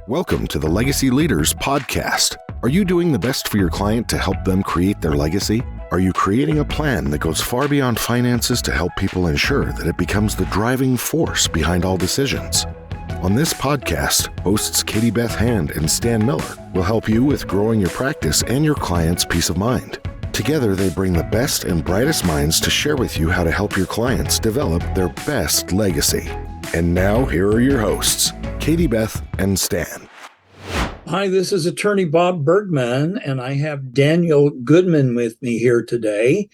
Welcome to the Legacy Leaders Podcast. Are you doing the best for your client to help them create their legacy? Are you creating a plan that goes far beyond finances to help people ensure that it becomes the driving force behind all decisions? On this podcast, hosts Katie Beth Hand and Stan Miller will help you with growing your practice and your clients' peace of mind. Together, they bring the best and brightest minds to share with you how to help your clients develop their best legacy. And now, here are your hosts, Katie Beth and Stan. Hi, this is attorney Bob Bergman, and I have Daniel Goodman with me here today.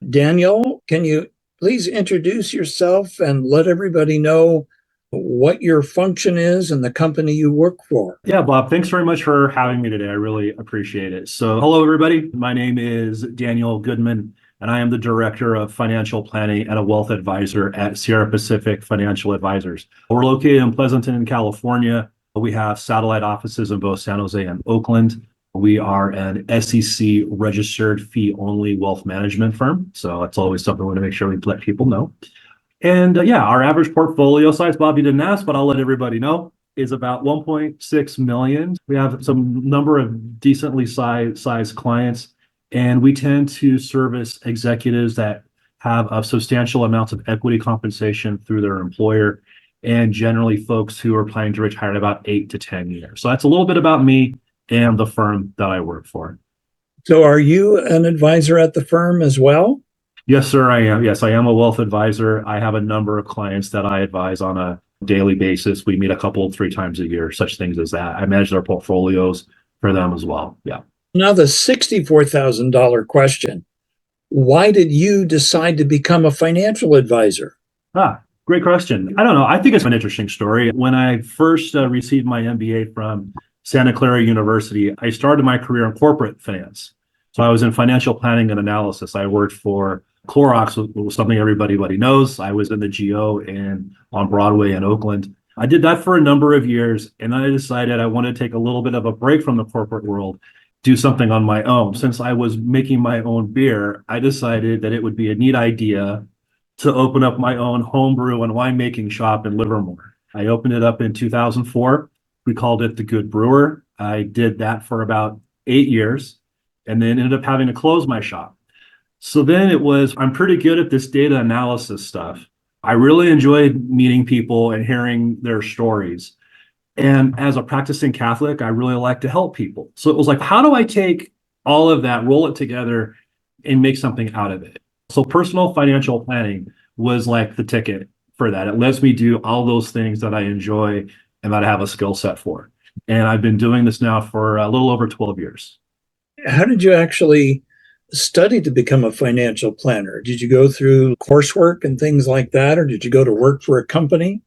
Daniel, can you please introduce yourself and let everybody know what your function is and the company you work for? Yeah, Bob, thanks very much for having me today. I really appreciate it. So hello, everybody. My name is Daniel Goodman, and I am the Director of Financial Planning and a Wealth Advisor at Sierra Pacific Financial Advisors. We're located in Pleasanton, California. We have satellite offices in both San Jose and Oakland. We are an SEC registered fee-only wealth management firm. So that's always something we want to make sure we let people know. And our average portfolio size, Bob, you didn't ask, but I'll let everybody know, is about 1.6 million. We have some number of decently sized clients, and we tend to service executives that have a substantial amounts of equity compensation through their employer, and generally folks who are planning to retire in about 8 to 10 years. So that's a little bit about me and the firm that I work for. So are you an advisor at the firm as well? Yes, sir, I am. Yes, I am a wealth advisor. I have a number of clients that I advise on a daily basis. We meet a couple, 3 times a year, such things as that. I manage their portfolios for them as well. Yeah. Now, the $64,000 question. Why did you decide to become a financial advisor? Great question. I don't know. I think it's an interesting story. When I first received my MBA from Santa Clara University, I started my career in corporate finance. So I was in financial planning and analysis. I worked for Clorox, was something everybody knows. I was in the GO and on Broadway in Oakland. I did that for a number of years, and then I decided I wanted to take a little bit of a break from the corporate world, do something on my own. Since I was making my own beer, I decided that it would be a neat idea to open up my own homebrew and winemaking shop in Livermore. I opened it up in 2004. We called it The Good Brewer. I did that for about 8 years and then ended up having to close my shop. So then I'm pretty good at this data analysis stuff. I really enjoyed meeting people and hearing their stories. And as a practicing Catholic, I really like to help people. So it was like, how do I take all of that, roll it together, and make something out of it? So personal financial planning was like the ticket for that. It lets me do all those things that I enjoy and that I have a skill set for. And I've been doing this now for a little over 12 years. How did you actually study to become a financial planner? Did you go through coursework and things like that, or did you go to work for a company?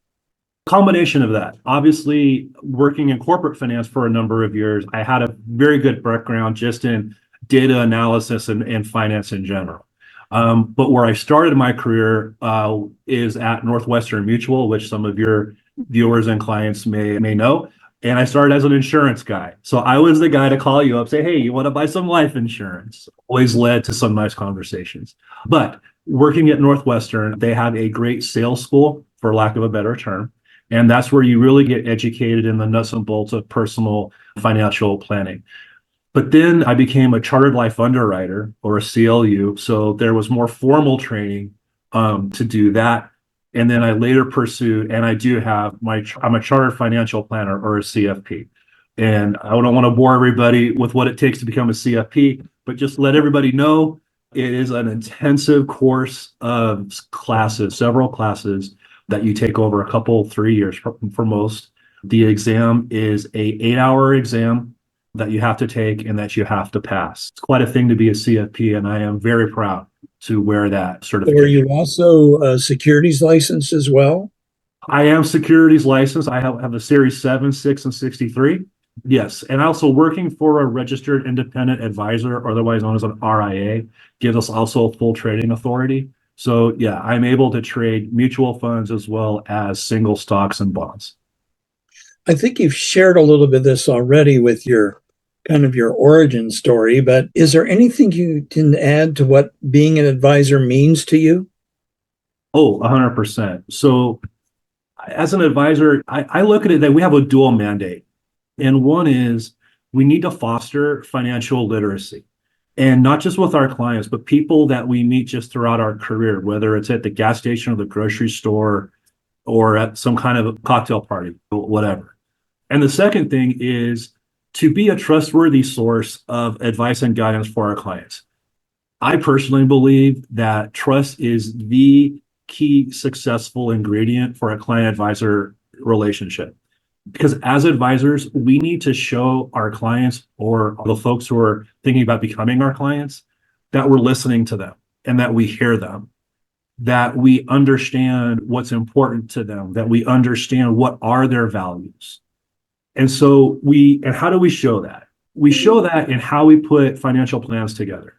Combination of that. Obviously, working in corporate finance for a number of years, I had a very good background just in data analysis and finance in general. But where I started my career is at Northwestern Mutual, which some of your viewers and clients may know. And I started as an insurance guy. So I was the guy to call you up, say, hey, you want to buy some life insurance? Always led to some nice conversations. But working at Northwestern, they have a great sales school, for lack of a better term. And that's where you really get educated in the nuts and bolts of personal financial planning. But then I became a chartered life underwriter, or a CLU. So there was more formal training to do that. And then I later pursued, and I do have I'm a chartered financial planner, or a CFP. And I don't want to bore everybody with what it takes to become a CFP, but just let everybody know it is an intensive course of classes, several classes that you take over a couple, 3 years for most. The exam is a 8-hour exam that you have to take and that you have to pass. It's quite a thing to be a CFP, and I am very proud to wear that certification. Are you also securities licensed as well? I am securities licensed. I have a Series 7, 6, and 63. Yes, and also working for a registered independent advisor, or otherwise known as an RIA, gives us also full trading authority. So yeah, I'm able to trade mutual funds as well as single stocks and bonds. I think you've shared a little bit of this already with your origin story, but is there anything you can add to what being an advisor means to you? Oh, 100%. So as an advisor, I look at it that we have a dual mandate. And one is we need to foster financial literacy. And not just with our clients, but people that we meet just throughout our career, whether it's at the gas station or the grocery store or at some kind of a cocktail party, whatever. And the second thing is to be a trustworthy source of advice and guidance for our clients. I personally believe that trust is the key successful ingredient for a client advisor relationship. Because as advisors, we need to show our clients or the folks who are thinking about becoming our clients that we're listening to them and that we hear them, that we understand what's important to them, that we understand what are their values. And so and how do we show that? We show that in how we put financial plans together.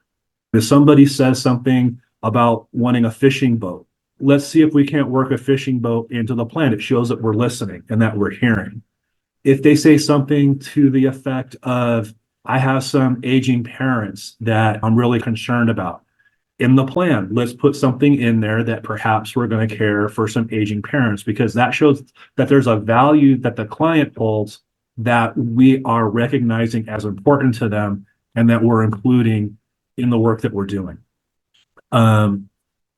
If somebody says something about wanting a fishing boat, let's see if we can't work a fishing boat into the plan. It shows that we're listening and that we're hearing. If they say something to the effect of, I have some aging parents that I'm really concerned about, in the plan, let's put something in there that perhaps we're going to care for some aging parents, because that shows that there's a value that the client holds that we are recognizing as important to them and that we're including in the work that we're doing.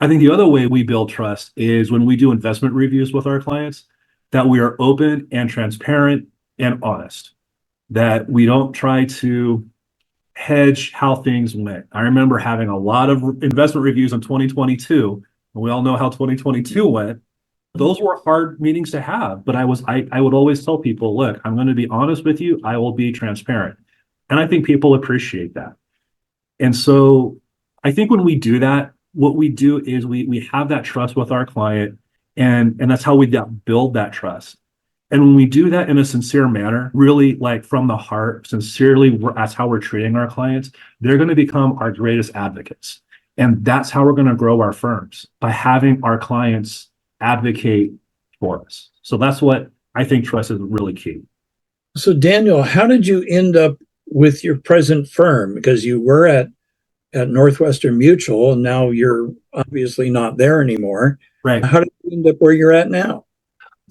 I think the other way we build trust is when we do investment reviews with our clients, that we are open and transparent and honest, that we don't try to hedge how things went. I remember having a lot of investment reviews in 2022, and we all know how 2022 went. Those were hard meetings to have, but I would always tell people, look, I'm going to be honest with you. I will be transparent. And I think people appreciate that. And so I think when we do that, what we do is we have that trust with our client, and that's how we build that trust. And when we do that in a sincere manner, really like from the heart, sincerely, that's how we're treating our clients, they're going to become our greatest advocates. And that's how we're going to grow our firms, by having our clients advocate for us. So that's what I think trust is really key. So Daniel, how did you end up with your present firm? Because you were at Northwestern Mutual, and now you're obviously not there anymore. Right. How did you end up where you're at now?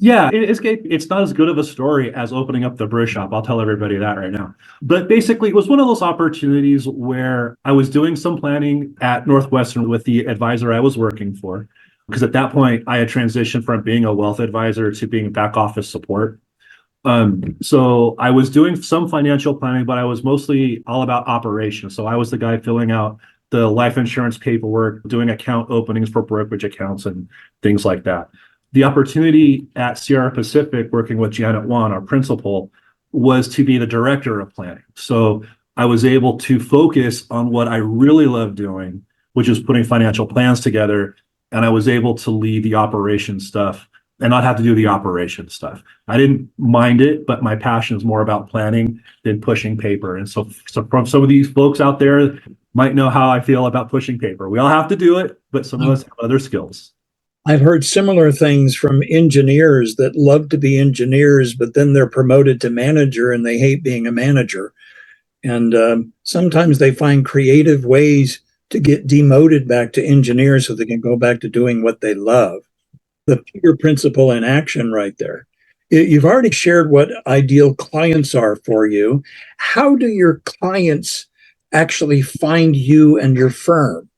Yeah, it's not as good of a story as opening up the brew shop. I'll tell everybody that right now. But basically, it was one of those opportunities where I was doing some planning at Northwestern with the advisor I was working for. Because at that point, I had transitioned from being a wealth advisor to being back office support. So I was doing some financial planning, but I was mostly all about operations. So I was the guy filling out the life insurance paperwork, doing account openings for brokerage accounts and things like that. The opportunity at Sierra Pacific, working with Janet Wan, our principal, was to be the director of planning. So I was able to focus on what I really love doing, which is putting financial plans together. And I was able to lead the operation stuff and not have to do the operation stuff. I didn't mind it, but my passion is more about planning than pushing paper. And so from some of these folks out there might know how I feel about pushing paper. We all have to do it, but some of us have other skills. I've heard similar things from engineers that love to be engineers, but then they're promoted to manager and they hate being a manager. And sometimes they find creative ways to get demoted back to engineers so they can go back to doing what they love. The Peter principle in action right there. You've already shared what ideal clients are for you. How do your clients actually find you and your firm?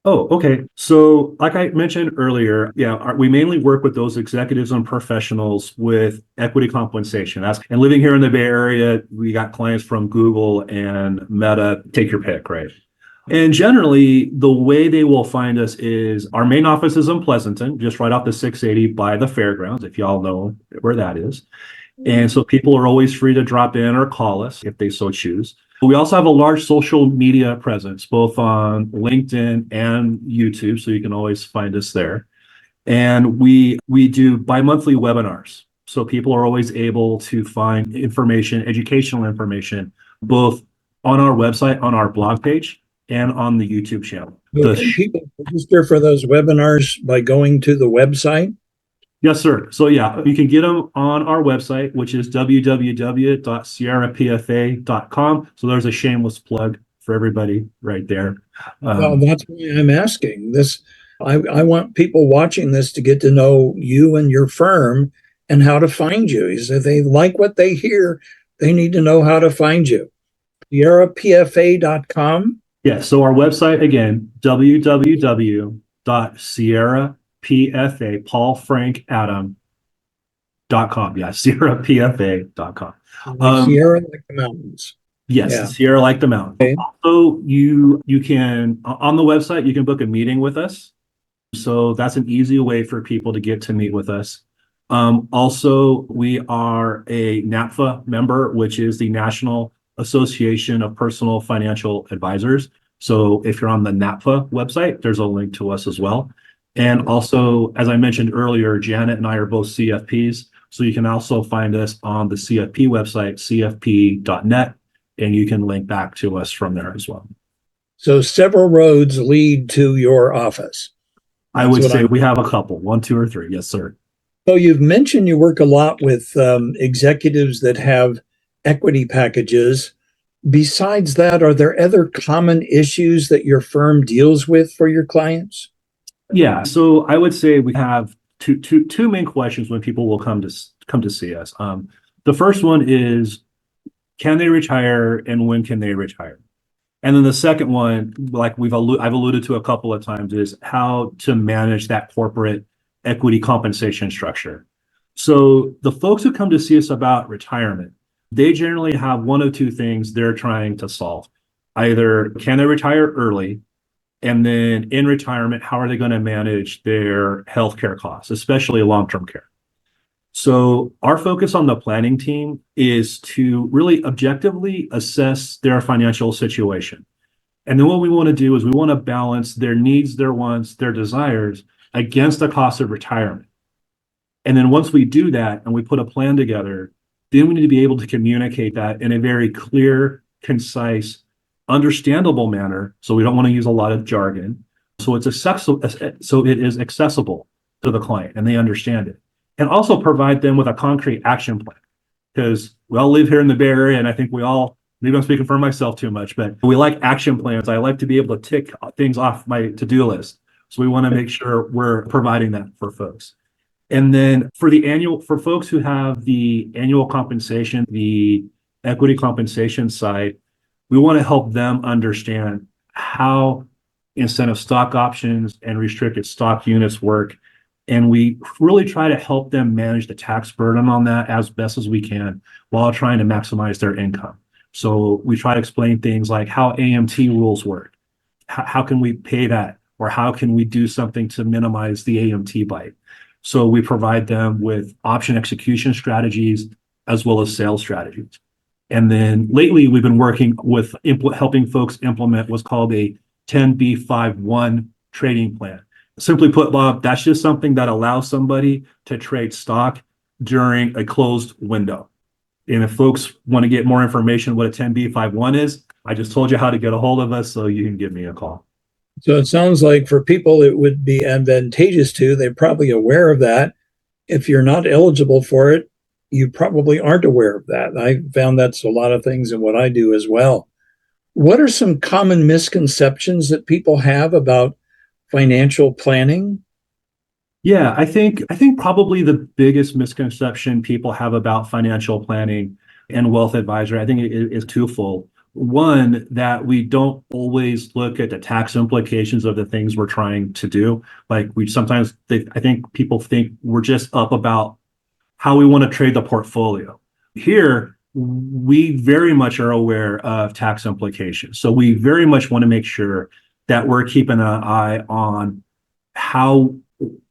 Oh, okay. So like I mentioned earlier, we mainly work with those executives and professionals with equity compensation. And living here in the Bay Area, we got clients from Google and Meta, take your pick, right? And generally, the way they will find us is our main office is in Pleasanton, just right off the 680 by the fairgrounds, if y'all know where that is. And so people are always free to drop in or call us if they so choose. We also have a large social media presence, both on LinkedIn and YouTube, so you can always find us there. And we do bi-monthly webinars. So people are always able to find information, educational information, both on our website, on our blog page, and on the YouTube channel. Can people register for those webinars by going to the website? Yes, sir. So yeah, you can get them on our website, which is www.sierrapfa.com. So there's a shameless plug for everybody right there. Well, that's why I'm asking this. I want people watching this to get to know you and your firm and how to find you. If they like what they hear, they need to know how to find you. SierraPFA.com. Yeah, so our website again, www.sierrapfa, Paul Frank Adam.com. Yeah, sierrapfa.com. Like Sierra, like the mountains. Yes, Yeah. Sierra like the mountain. Okay. Also, you can on the website you can book a meeting with us. So that's an easy way for people to get to meet with us. Also, we are a NAPFA member, which is the National Association of Personal Financial Advisors. So if you're on the NAPFA website, there's a link to us as well. And also, as I mentioned earlier, Janet and I are both CFPs. So you can also find us on the CFP website, cfp.net, and you can link back to us from there as well. So several roads lead to your office. I would say we have a couple, 1, 2, or 3. Yes, sir. So you've mentioned you work a lot with executives that have equity packages. Besides that, are there other common issues that your firm deals with for your clients? Yeah, so I would say we have two main questions when people will come to see us. The first one is, can they retire and when can they retire? And then the second one, like I've alluded to a couple of times, is how to manage that corporate equity compensation structure. So the folks who come to see us about retirement, they generally have one of two things they're trying to solve. Either can they retire early? And then in retirement, how are they going to manage their healthcare costs, especially long-term care? So our focus on the planning team is to really objectively assess their financial situation. And then what we want to do is we want to balance their needs, their wants, their desires against the cost of retirement. And then once we do that and we put a plan together, then we need to be able to communicate that in a very clear, concise, understandable manner. So we don't want to use a lot of jargon. So it is accessible to the client and they understand it. And also provide them with a concrete action plan. Because we all live here in the Bay Area, and I think maybe I'm speaking for myself too much, but we like action plans. I like to be able to tick things off my to-do list. So we want to make sure we're providing that for folks. And then for folks who have the annual compensation, the equity compensation side, we want to help them understand how incentive stock options and restricted stock units work. And we really try to help them manage the tax burden on that as best as we can while trying to maximize their income. So we try to explain things like how AMT rules work. How can we pay that? Or how can we do something to minimize the AMT bite? So we provide them with option execution strategies as well as sales strategies. And then lately we've been working with helping folks implement what's called a 10b5-1 trading plan. Simply put, Bob, that's just something that allows somebody to trade stock during a closed window. And if folks want to get more information what a 10b5-1 is, I just told you how to get a hold of us, so you can give me a call. So it sounds like for people it would be advantageous to, they're probably aware of that. If you're not eligible for it, you probably aren't aware of that. I found that's a lot of things in what I do as well. What are some common misconceptions that people have about financial planning? Yeah, I think probably the biggest misconception people have about financial planning and wealth advisory, I think it is twofold. One, that we don't always look at the tax implications of the things we're trying to do. Like I think people think we're just up about how we want to trade the portfolio. Here, we very much are aware of tax implications. So we very much want to make sure that we're keeping an eye on how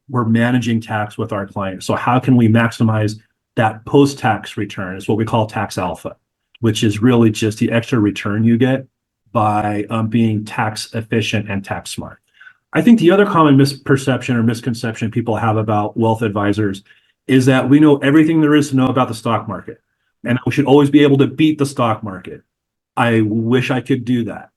we're managing tax with our clients. So how can we maximize that post-tax return? It's what we call tax alpha, which is really just the extra return you get by being tax efficient and tax smart. I think the other common misperception or misconception people have about wealth advisors is that we know everything there is to know about the stock market, and we should always be able to beat the stock market. I wish I could do that.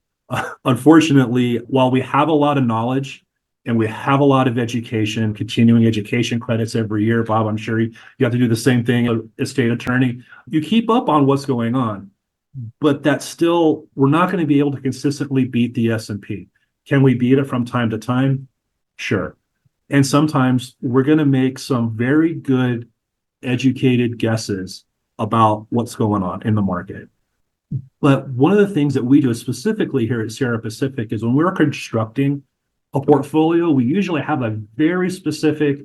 Unfortunately, while we have a lot of knowledge and we have a lot of education, continuing education credits every year, Bob, I'm sure you have to do the same thing as state attorney. You keep up on what's going on, but that's still, we're not going to be able to consistently beat the S&P. Can we beat it from time to time? Sure. And sometimes we're going to make some very good educated guesses about what's going on in the market. But one of the things that we do specifically here at Sierra Pacific is when we're constructing a portfolio, we usually have a very specific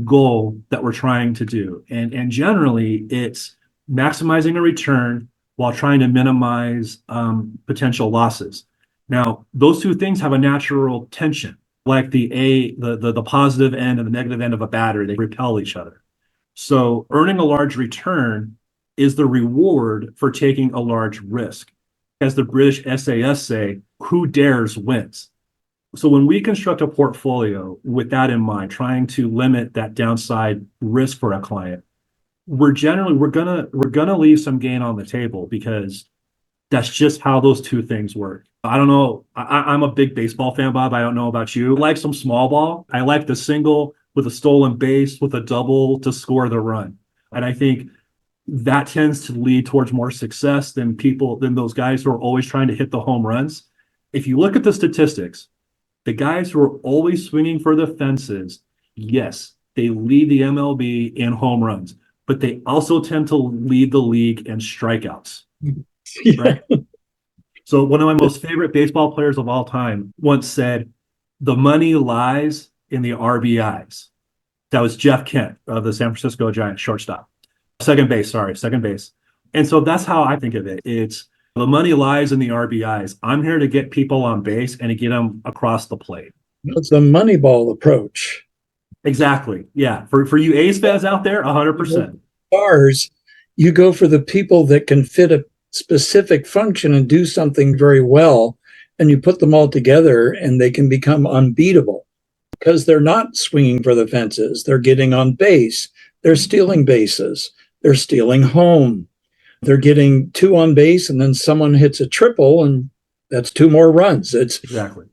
goal that we're trying to do. And generally, it's maximizing a return while trying to minimize potential losses. Now, those two things have a natural tension, like the positive end and the negative end of a battery. They repel each other. So earning a large return is the reward for taking a large risk. As the British SAS say, who dares wins. So when we construct a portfolio with that in mind, trying to limit that downside risk for a client, we're gonna leave some gain on the table because that's just how those two things work. I don't know. I'm a big baseball fan, Bob. I don't know about you. I like some small ball. I like the single with a stolen base with a double to score the run. And I think that tends to lead towards more success than those guys who are always trying to hit the home runs. If you look at the statistics, the guys who are always swinging for the fences, yes, they lead the MLB in home runs, but they also tend to lead the league in strikeouts. Right? So one of my most favorite baseball players of all time once said, the money lies in the RBIs. That was Jeff Kent of the San Francisco Giants, shortstop. Second base. And so that's how I think of it. It's the money lies in the RBIs. I'm here to get people on base and to get them across the plate. It's the Moneyball approach. Exactly. Yeah. For you A's fans out there, 100%. Stars, you go for the people that can fit a specific function and do something very well, and you put them all together and they can become unbeatable because they're not swinging for the fences. They're getting on base. They're stealing bases. They're stealing home. They're getting two on base, and then someone hits a triple, and that's two more runs. It's exactly.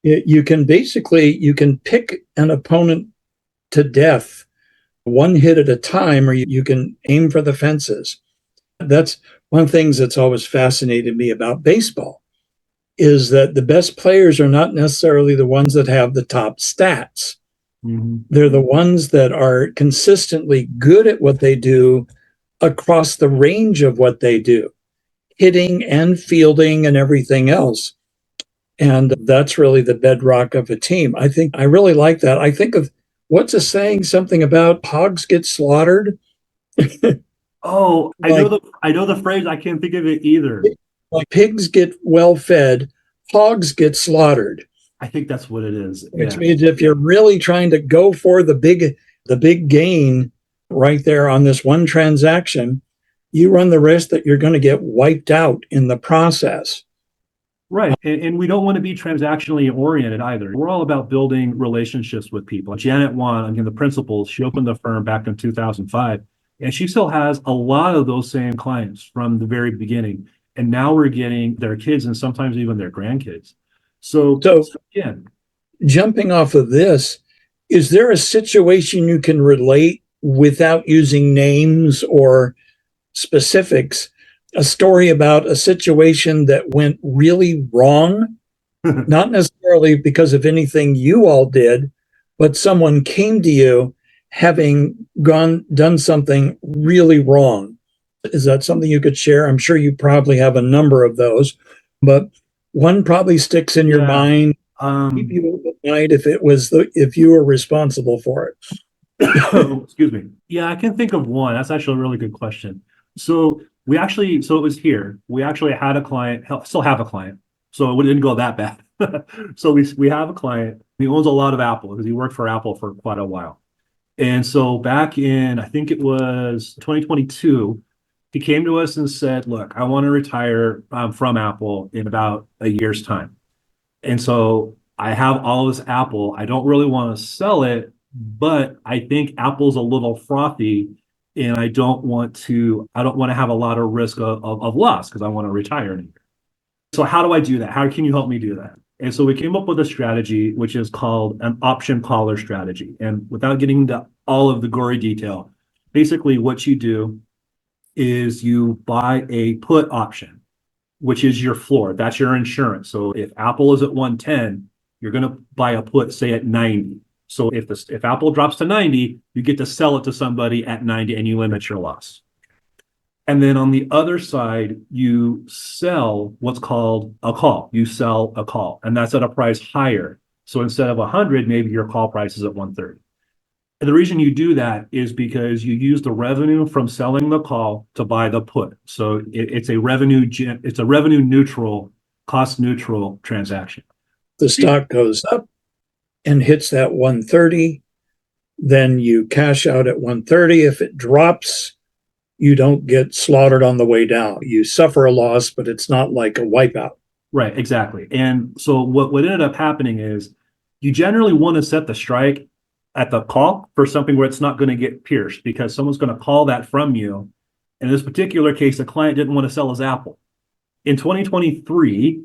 You can pick an opponent to death one hit at a time, or you can aim for the fences. That's one of the things that's always fascinated me about baseball, is that the best players are not necessarily the ones that have the top stats. Mm-hmm. They're the ones that are consistently good at what they do across the range of what they do, hitting and fielding and everything else. And that's really the bedrock of a team. I really like that. I think of what's a saying, something about hogs get slaughtered. Oh, I know the phrase. I can't think of it either. Like pigs get well fed, hogs get slaughtered. I think that's what it is. Which means if you're really trying to go for the big gain right there on this one transaction, you run the risk that you're going to get wiped out in the process. Right. And we don't want to be transactionally oriented either. We're all about building relationships with people. Janet Wan, again, the principal, she opened the firm back in 2005, and she still has a lot of those same clients from the very beginning. And now we're getting their kids and sometimes even their grandkids. So again, jumping off of this, is there a situation you can relate without using names or specifics, a story about a situation that went really wrong, not necessarily because of anything you all did, but someone came to you having done something really wrong? Is that something you could share? I'm sure you probably have a number of those, but one probably sticks in your mind. Keep you up at night if you were responsible for it. Excuse me. Yeah, I can think of one. That's actually a really good question. So it was here. We actually had a client, still have a client. So it didn't go that bad. So we have a client. He owns a lot of Apple because he worked for Apple for quite a while. And so back in, I think it was 2022, he came to us and said, look, I want to retire from Apple in about a year's time. And so I have all this Apple. I don't really want to sell it, but I think Apple's a little frothy, and I don't want to have a lot of risk of loss because I want to retire in a year. So how do I do that? How can you help me do that? And so we came up with a strategy, which is called an option collar strategy. And without getting into all of the gory detail, basically what you do is you buy a put option, which is your floor. That's your insurance. So if Apple is at 110, you're going to buy a put, say at 90. So if Apple drops to 90, you get to sell it to somebody at 90 and you limit your loss. And then on the other side, you sell what's called a call. You sell a call, and that's at a price higher. So instead of 100, maybe your call price is at 130. And the reason you do that is because you use the revenue from selling the call to buy the put. So it's a revenue neutral, cost neutral transaction. The stock goes up and hits that 130, then you cash out at 130. If it drops, you don't get slaughtered on the way down. You suffer a loss, but it's not like a wipeout. Right, exactly. And so what ended up happening is you generally want to set the strike at the call for something where it's not going to get pierced, because someone's going to call that from you. In this particular case, the client didn't want to sell his Apple. In 2023,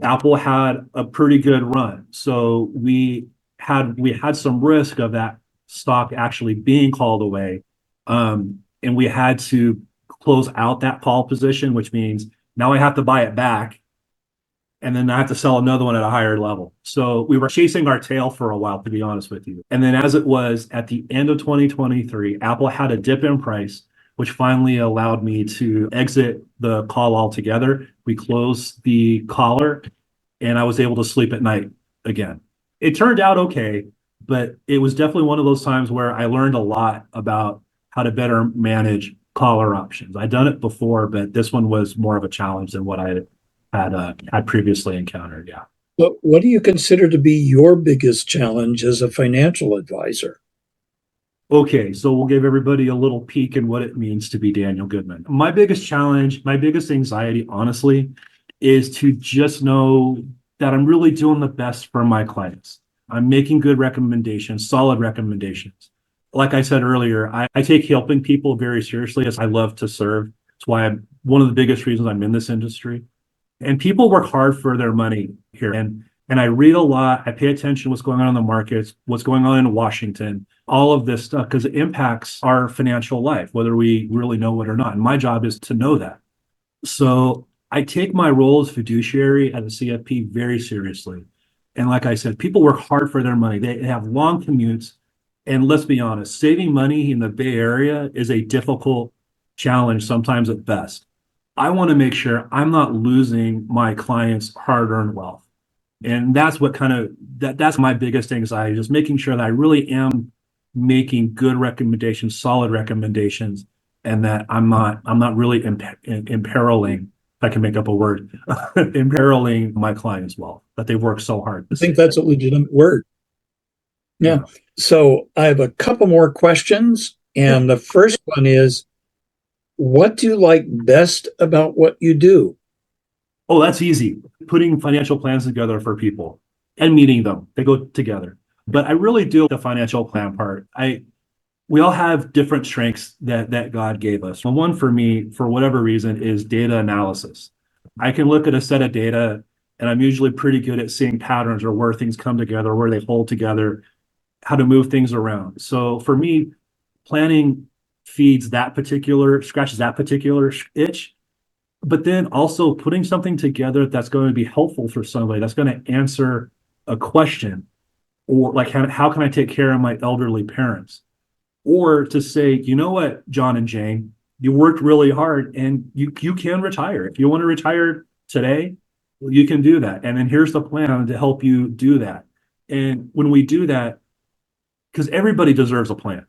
Apple had a pretty good run. So we had some risk of that stock actually being called away. And we had to close out that call position, which means now I have to buy it back. And then I have to sell another one at a higher level. So we were chasing our tail for a while, to be honest with you. And then as it was at the end of 2023, Apple had a dip in price, which finally allowed me to exit the call altogether. We closed the collar and I was able to sleep at night again. It turned out okay, but it was definitely one of those times where I learned a lot about how to better manage collar options. I'd done it before, but this one was more of a challenge than what I had previously encountered. Yeah. But what do you consider to be your biggest challenge as a financial advisor? Okay, so we'll give everybody a little peek in what it means to be Daniel Goodman. My biggest challenge, my biggest anxiety, honestly, is to just know that I'm really doing the best for my clients. I'm making good recommendations, solid recommendations. Like I said earlier, I take helping people very seriously, as I love to serve. That's why I'm one of the biggest reasons I'm in this industry. And people work hard for their money here. And I read a lot. I pay attention to what's going on in the markets, what's going on in Washington, all of this stuff, because it impacts our financial life, whether we really know it or not. And my job is to know that. So I take my role as fiduciary as a CFP very seriously. And like I said, people work hard for their money. They have long commutes. And let's be honest, saving money in the Bay Area is a difficult challenge, sometimes at best. I want to make sure I'm not losing my clients' hard-earned wealth. And that's what that's my biggest anxiety, just making sure that I really am making good recommendations, solid recommendations, and that I'm not really imperiling, if I can make up a word, imperiling my clients' wealth, that they work so hard. I think that's a legitimate word. Yeah. So I have a couple more questions. And the first one is, what do you like best about what you do? Oh, that's easy. Putting financial plans together for people and meeting them. They go together. But I really do the financial plan part. We all have different strengths that God gave us. And one for me, for whatever reason, is data analysis. I can look at a set of data and I'm usually pretty good at seeing patterns or where things come together, where they hold together, how to move things around. So for me, planning scratches that particular itch, but then also putting something together that's going to be helpful for somebody, that's going to answer a question, or like how can I take care of my elderly parents? Or to say, you know what, John and Jane, you worked really hard and you can retire. If you want to retire today, you can do that. And then here's the plan to help you do that. And when we do that, because everybody deserves a plan.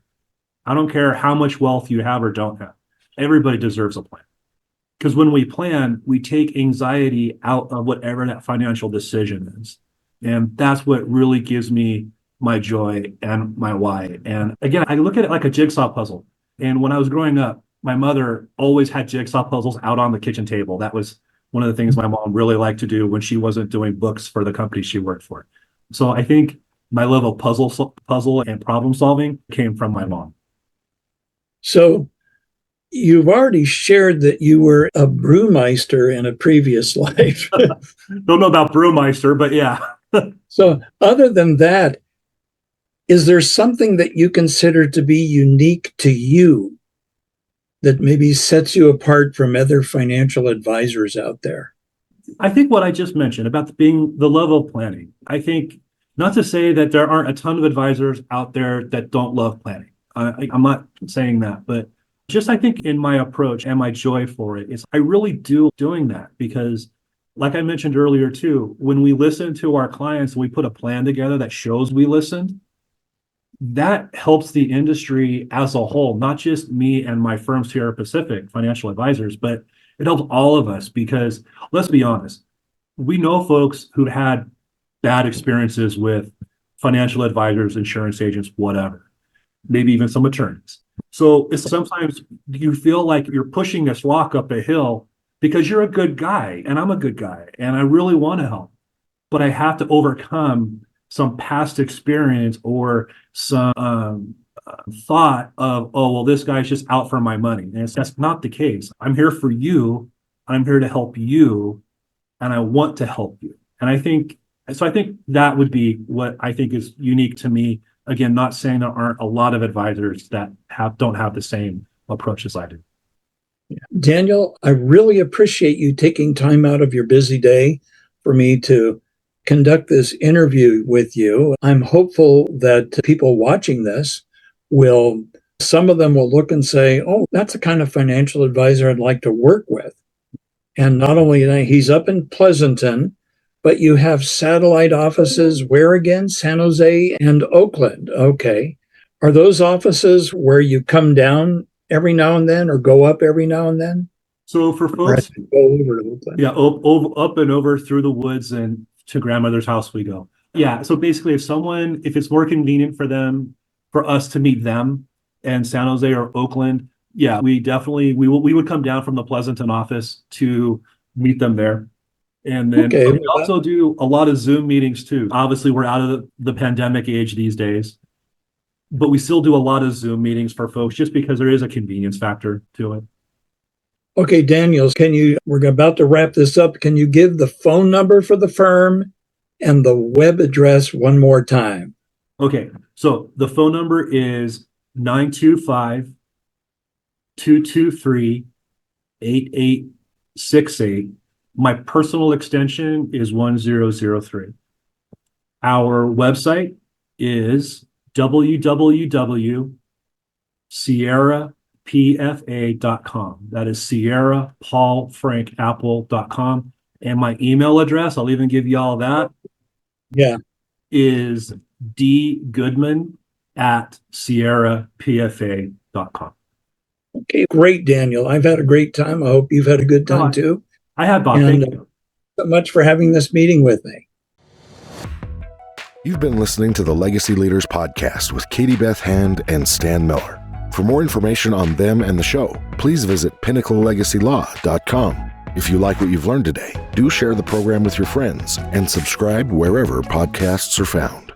I don't care how much wealth you have or don't have. Everybody deserves a plan. Because when we plan, we take anxiety out of whatever that financial decision is. And that's what really gives me my joy and my why. And again, I look at it like a jigsaw puzzle. And when I was growing up, my mother always had jigsaw puzzles out on the kitchen table. That was one of the things my mom really liked to do when she wasn't doing books for the company she worked for. So I think my level of puzzle and problem solving came from my mom. So you've already shared that you were a brewmeister in a previous life. Don't know about brewmeister, but yeah. So other than that, is there something that you consider to be unique to you that maybe sets you apart from other financial advisors out there? I think what I just mentioned about being the level of planning. I think, not to say that there aren't a ton of advisors out there that don't love planning. I'm not saying that, but Just, I think, in my approach and my joy for it is I really do doing that because, like I mentioned earlier too, when we listen to our clients, we put a plan together that shows we listened. That helps the industry as a whole, not just me and my firms here at Pacific Financial Advisors, but it helps all of us because let's be honest, we know folks who had bad experiences with financial advisors, insurance agents, whatever, maybe even some attorneys. So it's sometimes you feel like you're pushing this rock up a hill because you're a good guy and I'm a good guy and I really want to help, but I have to overcome some past experience or some thought of, oh, well, this guy's just out for my money. And that's not the case. I'm here for you. I'm here to help you. And I want to help you. And I think that would be what I think is unique to me. Again, not saying there aren't a lot of advisors that don't have the same approach as I do. Daniel, I really appreciate you taking time out of your busy day for me to conduct this interview with you. I'm hopeful that people watching this some of them will look and say, oh, that's the kind of financial advisor I'd like to work with. And not only that, he's up in Pleasanton, but you have satellite offices where again? San Jose and Oakland. Okay. Are those offices where you come down every now and then or go up every now and then? So for folks, go over to Oakland. Yeah, up and over through the woods and to grandmother's house we go. Yeah, so basically if it's more convenient for us to meet them in San Jose or Oakland, yeah, we would come down from the Pleasanton office to meet them there. And then we also do a lot of Zoom meetings too. Obviously, we're out of the pandemic age these days, but we still do a lot of Zoom meetings for folks just because there is a convenience factor to it. Okay, Daniel, we're about to wrap this up. Can you give the phone number for the firm and the web address one more time? Okay, so the phone number is 925-223-8868. My personal extension is 1003. Our website is www.sierrapfa.com. That is Sierra Paul Frank Apple.com. And my email address, I'll even give you all that. Yeah. Is dgoodman@sierrapfa.com. Okay, great, Daniel. I've had a great time. I hope you've had a good time too. I have, Bob. Thank you so much for having this meeting with me. You've been listening to the Legacy Leaders Podcast with Katie Beth Hand and Stan Miller. For more information on them and the show, please visit pinnaclelegacylaw.com. If you like what you've learned today, do share the program with your friends and subscribe wherever podcasts are found.